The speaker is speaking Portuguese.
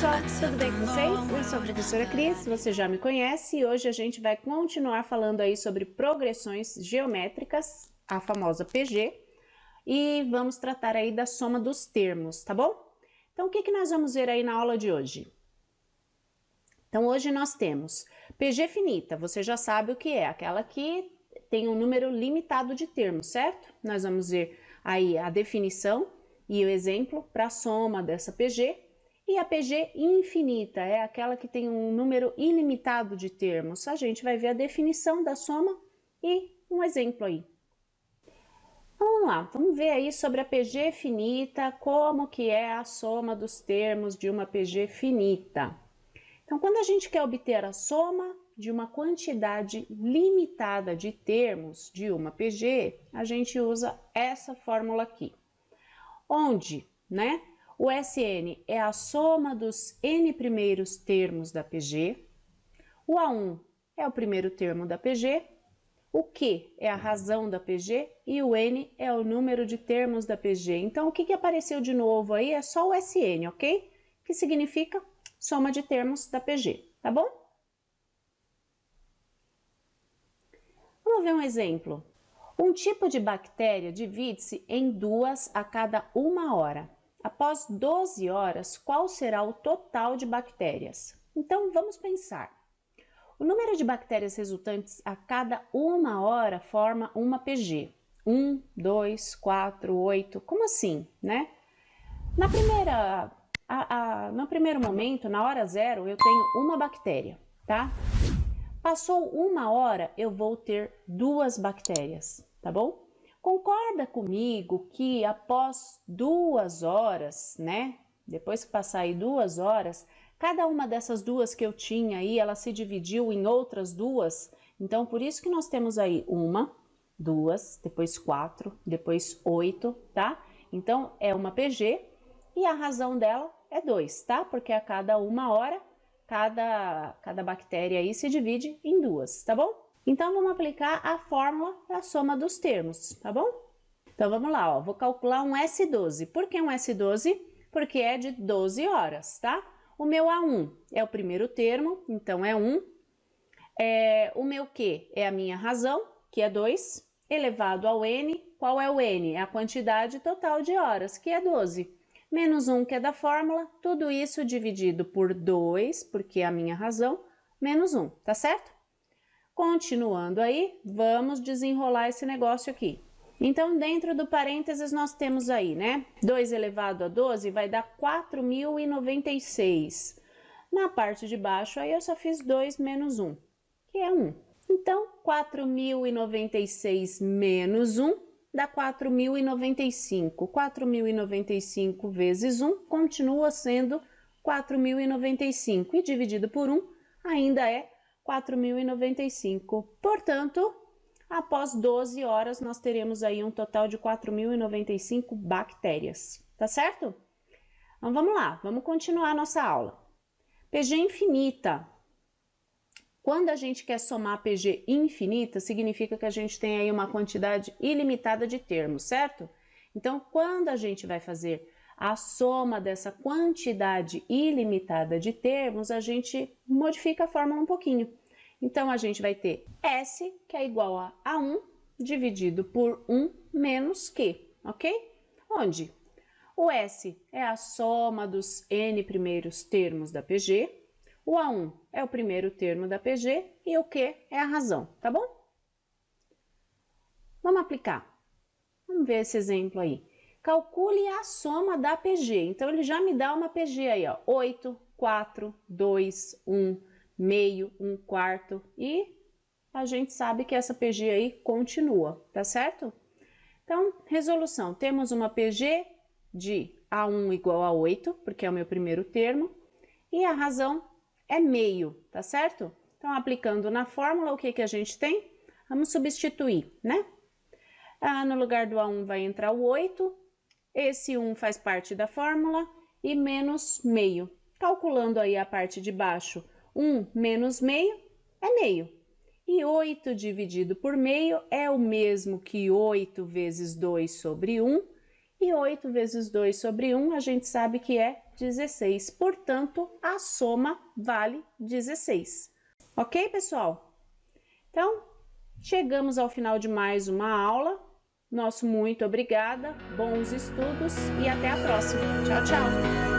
pessoal, tudo bem com vocês? Eu sou a professora Cris, você já me conhece e hoje a gente vai continuar falando aí sobre progressões geométricas, a famosa PG, e vamos tratar aí da soma dos termos, tá bom? Então o que nós vamos ver aí na aula de hoje? Então hoje nós temos PG finita, você já sabe o que é, aquela que tem um número limitado de termos, certo? Nós vamos ver aí a definição e o exemplo para a soma dessa PG. E a PG infinita é aquela que tem um número ilimitado de termos. A gente vai ver a definição da soma e um exemplo aí. Vamos lá, vamos ver aí sobre a PG finita, como que é a soma dos termos de uma PG finita. Então, quando a gente quer obter a soma de uma quantidade limitada de termos de uma PG, a gente usa essa fórmula aqui, onde, né, o Sn é a soma dos n primeiros termos da PG, o A1 é o primeiro termo da PG, o Q é a razão da PG e o N é o número de termos da PG. Então, o que apareceu de novo aí é só o Sn, ok? Que significa soma de termos da PG, tá bom? Vamos ver um exemplo. Um tipo de bactéria divide-se em duas a cada 1 hora. Após 12 horas, qual será o total de bactérias? Então, vamos pensar. O número de bactérias resultantes a cada 1 hora forma uma PG. 1, 2, 4, 8, como assim, né? No primeiro momento, na hora zero, eu tenho uma bactéria, tá? Passou 1 hora, eu vou ter 2 bactérias, tá bom? Concorda comigo que após 2 horas, né? Depois que passar aí 2 horas, cada uma dessas duas que eu tinha aí, ela se dividiu em outras duas. Então, por isso que nós temos aí 1, 2, depois 4, depois 8, tá? Então, é uma PG e a razão dela é 2, tá? Porque a cada 1 hora, cada bactéria aí se divide em 2, tá bom? Então, vamos aplicar a fórmula da soma dos termos, tá bom? Então, vamos lá, ó. Vou calcular um S12. Por que um S12? Porque é de 12 horas, tá? O meu A1 é o primeiro termo, então é 1. O meu Q é a minha razão, que é 2, elevado ao N. Qual é o N? É a quantidade total de horas, que é 12. Menos 1, que é da fórmula, tudo isso dividido por 2, porque é a minha razão, menos 1, tá certo? Continuando aí, vamos desenrolar esse negócio aqui. Então, dentro do parênteses, nós temos aí, né? 2 elevado a 12 vai dar 4.096. Na parte de baixo, aí eu só fiz 2 menos 1, que é 1. Então, 4.096 menos 1 dá 4.095. 4.095 vezes 1 continua sendo 4.095. E dividido por 1 ainda é 4.095. Portanto, após 12 horas, nós teremos aí um total de 4.095 bactérias, tá certo? Então, vamos lá, vamos continuar a nossa aula. PG infinita. Quando a gente quer somar PG infinita, significa que a gente tem aí uma quantidade ilimitada de termos, certo? Então, quando a gente vai fazer a soma dessa quantidade ilimitada de termos, a gente modifica a fórmula um pouquinho. Então, a gente vai ter S, que é igual a A1, dividido por 1 menos Q, ok? Onde o S é a soma dos n primeiros termos da PG, o A1 é o primeiro termo da PG e o Q é a razão, tá bom? Vamos aplicar. Vamos ver esse exemplo aí. Calcule a soma da PG. Então, ele já me dá uma PG aí, ó. 8, 4, 2, 1, meio, 1 quarto. E a gente sabe que essa PG aí continua, tá certo? Então, resolução. Temos uma PG de A1 igual a 8, porque é o meu primeiro termo. E a razão é meio, tá certo? Então, aplicando na fórmula, o que a gente tem? Vamos substituir, né? No lugar do A1 vai entrar o 8. Esse 1 faz parte da fórmula e menos meio. Calculando aí a parte de baixo, 1 menos meio é meio. E 8 dividido por meio é o mesmo que 8 vezes 2 sobre 1. E 8 vezes 2 sobre 1, a gente sabe que é 16. Portanto, a soma vale 16. Ok, pessoal? Então, chegamos ao final de mais uma aula. Nosso muito obrigada, bons estudos e até a próxima. Tchau, tchau!